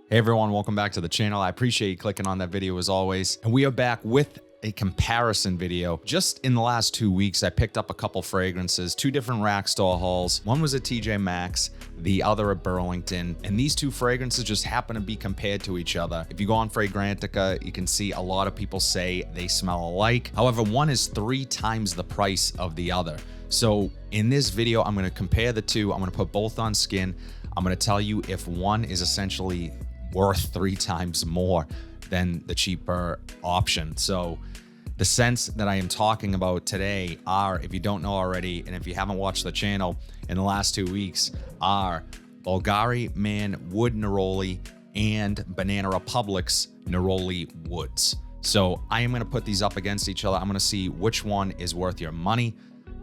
Hey everyone, welcome back to the channel. I appreciate you clicking on that video as always. And we are back with a comparison video. Just in the last 2 weeks, I picked up a couple fragrances, two different rack store hauls. One was at TJ Maxx, the other at Burlington. And these two fragrances just happen to be compared to each other. If you go on Fragrantica, you can see a lot of people say they smell alike. However, one is 3 times the price of the other. So in this video, I'm gonna compare the two. I'm gonna put both on skin. I'm gonna tell you if one is essentially worth 3 times more than the cheaper option. So the scents that I am talking about today are, if you don't know already, and if you haven't watched the channel in the last 2 weeks, are Bvlgari Man Wood Neroli and Banana Republic's Neroli Woods. So I am gonna put these up against each other. I'm gonna see which one is worth your money,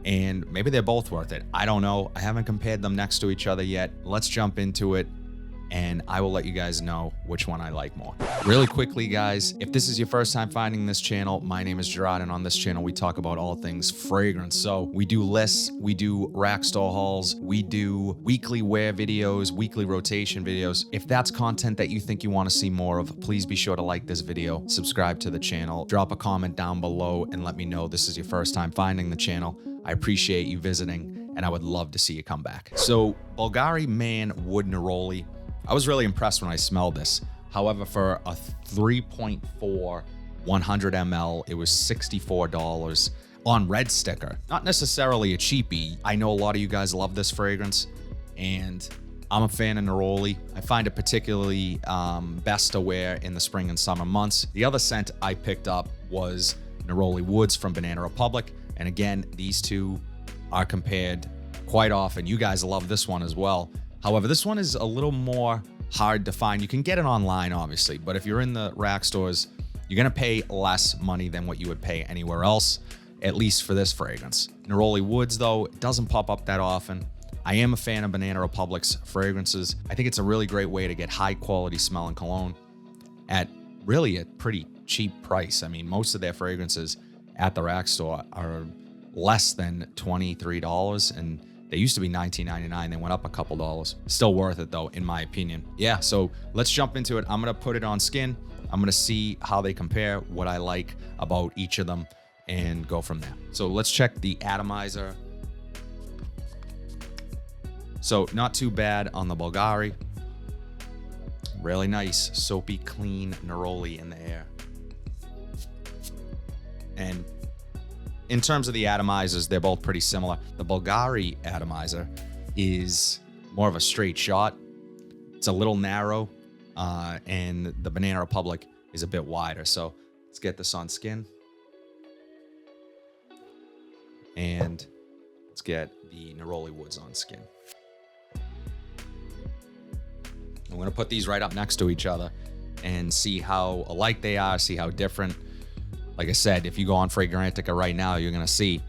and maybe they're both worth it. I don't know. I haven't compared them next to each other yet. Let's jump into it, and I will let you guys know which one I like more. Really quickly, guys, if this is your first time finding this channel, my name is Gerard, and on this channel, we talk about all things fragrance. So we do lists, we do rack store hauls, we do weekly wear videos, weekly rotation videos. If that's content that you think you want to see more of, please be sure to like this video, subscribe to the channel, drop a comment down below, and let me know this is your first time finding the channel. I appreciate you visiting, and I would love to see you come back. So Bvlgari Man Wood Neroli, I was really impressed when I smelled this. However, for a 3.4 100 ml, it was $64 on red sticker. Not necessarily a cheapie. I know a lot of you guys love this fragrance, and I'm a fan of Neroli. I find it particularly best to wear in the spring and summer months. The other scent I picked up was Neroli Woods from Banana Republic. And again, these two are compared quite often. You guys love this one as well. However, this one is a little more hard to find. You can get it online, obviously, but if you're in the rack stores, you're gonna pay less money than what you would pay anywhere else, at least for this fragrance. Neroli Woods, though, it doesn't pop up that often. I am a fan of Banana Republic's fragrances. I think it's a really great way to get high quality smelling cologne at really a pretty cheap price. I mean, most of their fragrances at the rack store are less than $23, and they used to be $19.99. They went up a couple dollars. Still worth it though, in my opinion. Yeah, so let's jump into it. I'm gonna put it on skin. I'm gonna see how they compare, what I like about each of them, and go from there. So let's check the atomizer. So not too bad on the Bvlgari. Really nice, soapy, clean Neroli in the air. And in terms of the atomizers, they're both pretty similar. The Bvlgari atomizer is more of a straight shot. It's a little narrow, and the Banana Republic is a bit wider. So let's get this on skin. And let's get the Neroli Woods on skin. I'm gonna put these right up next to each other and see how alike they are, see how different. Like I said, if you go on Fragrantica right now, you're gonna see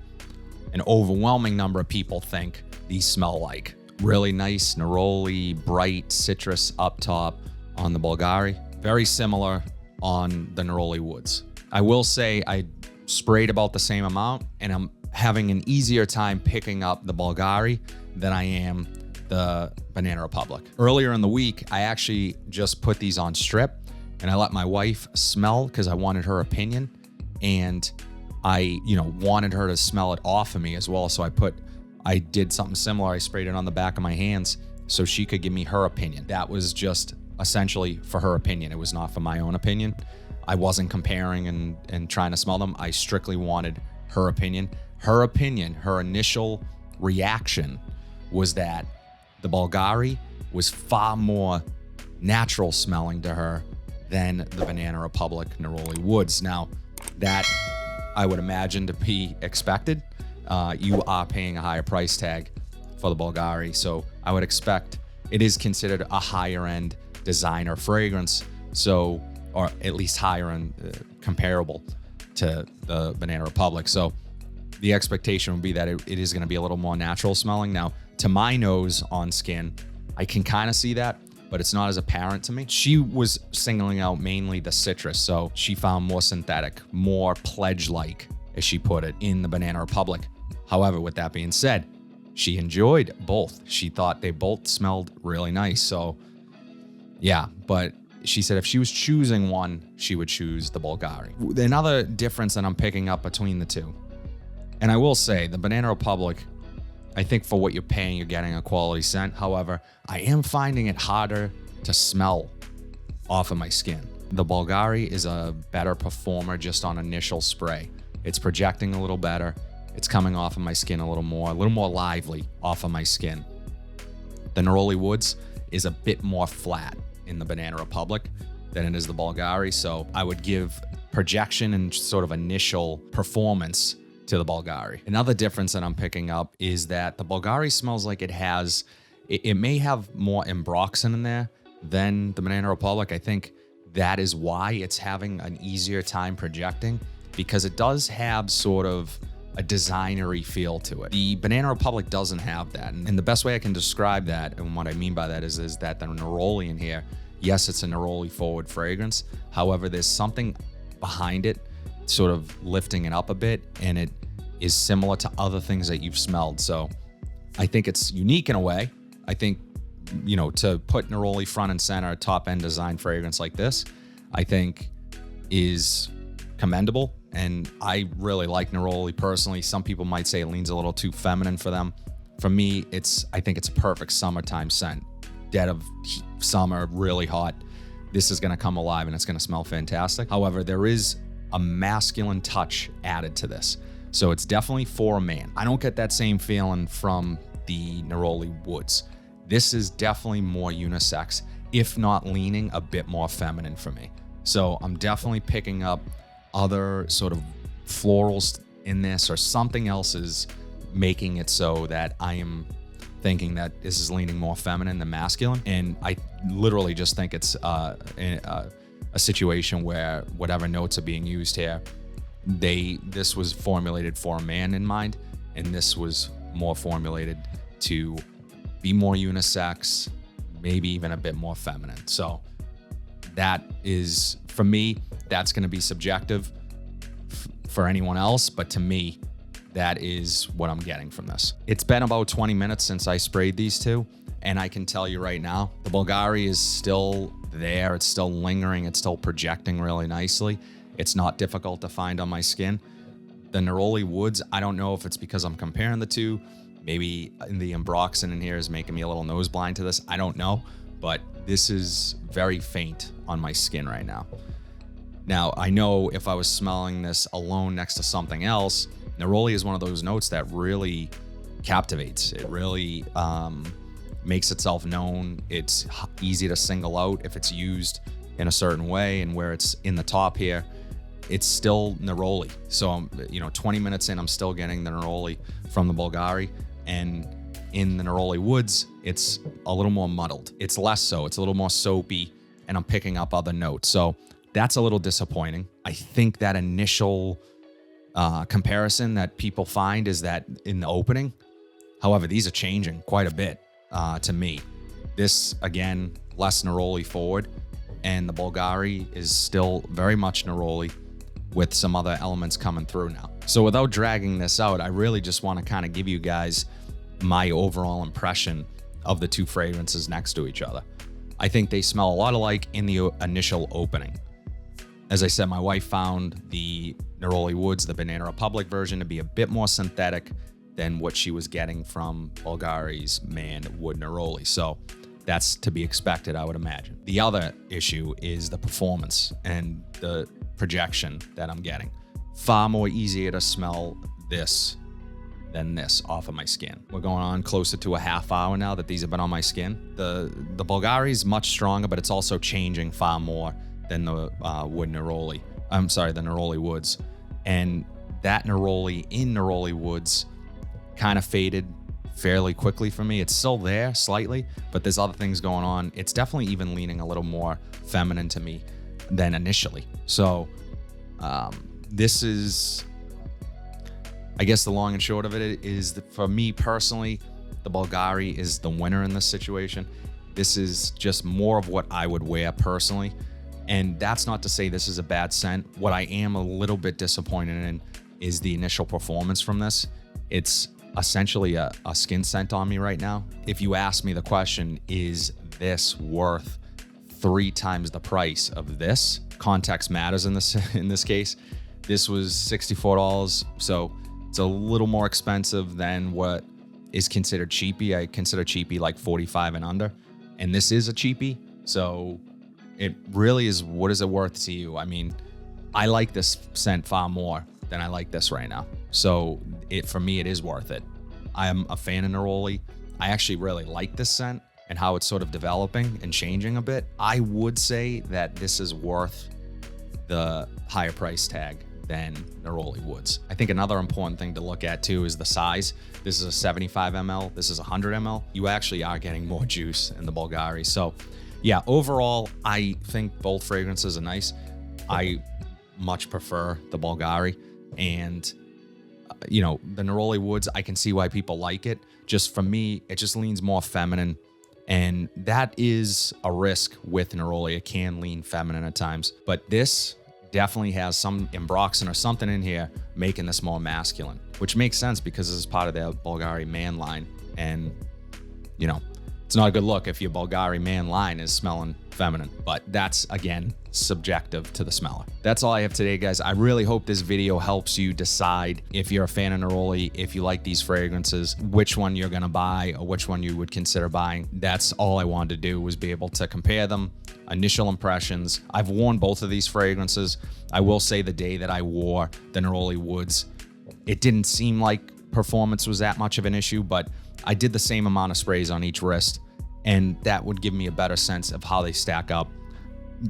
an overwhelming number of people think these smell like. Really nice Neroli, bright citrus up top on the Bvlgari. Very similar on the Neroli Woods. I will say I sprayed about the same amount, and I'm having an easier time picking up the Bvlgari than I am the Banana Republic. Earlier in the week, I actually just put these on strip, and I let my wife smell because I wanted her opinion. And I, wanted her to smell it off of me as well. So I did something similar. I sprayed it on the back of my hands so she could give me her opinion. That was just essentially for her opinion. It was not for my own opinion. I wasn't comparing and trying to smell them. I strictly wanted her opinion. Her opinion, her initial reaction was that the Bvlgari was far more natural smelling to her than the Banana Republic Neroli Woods. Now, that I would imagine to be expected. You are paying a higher price tag for the Bvlgari, so I would expect it is considered a higher end designer fragrance, so, or at least higher end comparable to the Banana Republic. So the expectation would be that it is going to be a little more natural smelling. Now, to my nose on skin, I can kind of see that, but it's not as apparent to me. She was singling out mainly the citrus, so she found more synthetic, more pledge-like, as she put it, in the Banana Republic. However, with that being said, she enjoyed both. She thought they both smelled really nice. So yeah, but she said if she was choosing one, she would choose the Bvlgari. Another difference that I'm picking up between the two, and I will say the Banana Republic, I think for what you're paying, you're getting a quality scent. However, I am finding it harder to smell off of my skin. The Bvlgari is a better performer just on initial spray. It's projecting a little better. It's coming off of my skin a little more lively off of my skin. The Neroli Woods is a bit more flat in the Banana Republic than it is the Bvlgari. So I would give projection and sort of initial performance to the Bvlgari. Another difference that I'm picking up is that the Bvlgari smells like it may have more ambroxan in there than the Banana Republic. I think that is why it's having an easier time projecting, because it does have sort of a designery feel to it. The Banana Republic doesn't have that. And the best way I can describe that, and what I mean by that is that the Neroli in here, yes, it's a Neroli forward fragrance. However, there's something behind it sort of lifting it up a bit, and it is similar to other things that you've smelled. So I think it's unique in a way. I think, you know, to put Neroli front and center, a top end design fragrance like this, I think is commendable. And I really like Neroli personally. Some people might say it leans a little too feminine for them. For me, I think it's a perfect summertime scent. Dead of summer, really hot. This is gonna come alive and it's gonna smell fantastic. However, there is a masculine touch added to this. So it's definitely for a man. I don't get that same feeling from the Neroli Woods. This is definitely more unisex, if not leaning a bit more feminine for me. So I'm definitely picking up other sort of florals in this, or something else is making it so that I am thinking that this is leaning more feminine than masculine. And I literally just think it's a situation where whatever notes are being used here, this was formulated for a man in mind, and this was more formulated to be more unisex, maybe even a bit more feminine. So that is, for me, that's going to be subjective for anyone else, but to me, that is what I'm getting from this. It's been about 20 minutes since I sprayed these two, and I can tell you right now, the Bvlgari is still there. It's still lingering. It's still projecting really nicely. It's not difficult to find on my skin. The Neroli Woods, I don't know if it's because I'm comparing the two. Maybe the ambroxan in here is making me a little nose blind to this. I don't know, but this is very faint on my skin right now. Now, I know if I was smelling this alone next to something else, Neroli is one of those notes that really captivates. It really makes itself known. It's easy to single out if it's used in a certain way, and where it's in the top here, it's still Neroli. So, 20 minutes in, I'm still getting the Neroli from the Bvlgari, and in the Neroli Woods, it's a little more muddled. It's less so. It's a little more soapy, and I'm picking up other notes. So that's a little disappointing. I think that initial comparison that people find is that in the opening. However, these are changing quite a bit to me. This, again, less Neroli forward, and the Bvlgari is still very much Neroli with some other elements coming through now. So without dragging this out, I really just want to kind of give you guys my overall impression of the two fragrances next to each other. I think they smell a lot alike in the initial opening. As I said, my wife found the Neroli Woods, the Banana Republic version, to be a bit more synthetic than what she was getting from Bvlgari's Man Wood Neroli. So that's to be expected, I would imagine. The other issue is the performance and the projection that I'm getting. Far more easier to smell this than this off of my skin. We're going on closer to a half hour now that these have been on my skin. The Bvlgari is much stronger, but it's also changing far more than the Wood Neroli. I'm sorry, the Neroli Woods. And that Neroli in Neroli Woods kind of faded fairly quickly for me. It's still there slightly, but there's other things going on. It's definitely even leaning a little more feminine to me than initially. So this is, I guess the long and short of it is that for me personally, the Bvlgari is the winner in this situation. This is just more of what I would wear personally. And that's not to say this is a bad scent. What I am a little bit disappointed in is the initial performance from this. It's essentially a skin scent on me right now. If you ask me the question, is this worth 3 times the price of this. Context matters in this case. This was $64, so it's a little more expensive than what is considered cheapy. I consider cheapy like 45 and under, and this is a cheapy, so it really is, what is it worth to you? I mean, I like this scent far more than I like this right now, so for me, it is worth it. I am a fan of Neroli. I actually really like this scent and how it's sort of developing and changing a bit. I would say that this is worth the higher price tag than Neroli Woods. I think another important thing to look at too is the size. This is a 75 ml, this is 100 ml. You actually are getting more juice in the Bvlgari. So yeah, overall, I think both fragrances are nice. I much prefer the Bvlgari, and you know, the Neroli Woods, I can see why people like it. Just for me, it just leans more feminine, and that is a risk with Neroli. It can lean feminine at times, but this definitely has some ambroxan or something in here making this more masculine, which makes sense because this is part of their Bvlgari Man line. And, you know, it's not a good look if your Bvlgari Man line is smelling feminine, but that's, again, subjective to the smeller. That's all I have today, guys. I really hope this video helps you decide if you're a fan of Neroli, if you like these fragrances, which one you're gonna buy or which one you would consider buying. That's all I wanted to do, was be able to compare them, initial impressions. I've worn both of these fragrances. I will say the day that I wore the Neroli Woods, it didn't seem like performance was that much of an issue, but I did the same amount of sprays on each wrist, and that would give me a better sense of how they stack up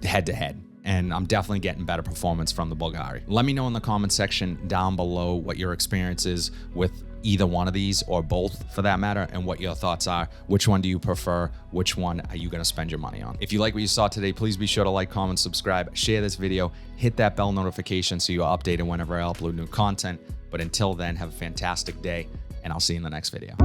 head to head. And I'm definitely getting better performance from the Bvlgari. Let me know in the comment section down below what your experience is with either one of these, or both for that matter, and what your thoughts are. Which one do you prefer? Which one are you gonna spend your money on? If you like what you saw today, please be sure to like, comment, subscribe, share this video, hit that bell notification so you're updated whenever I upload new content. But until then, have a fantastic day, and I'll see you in the next video.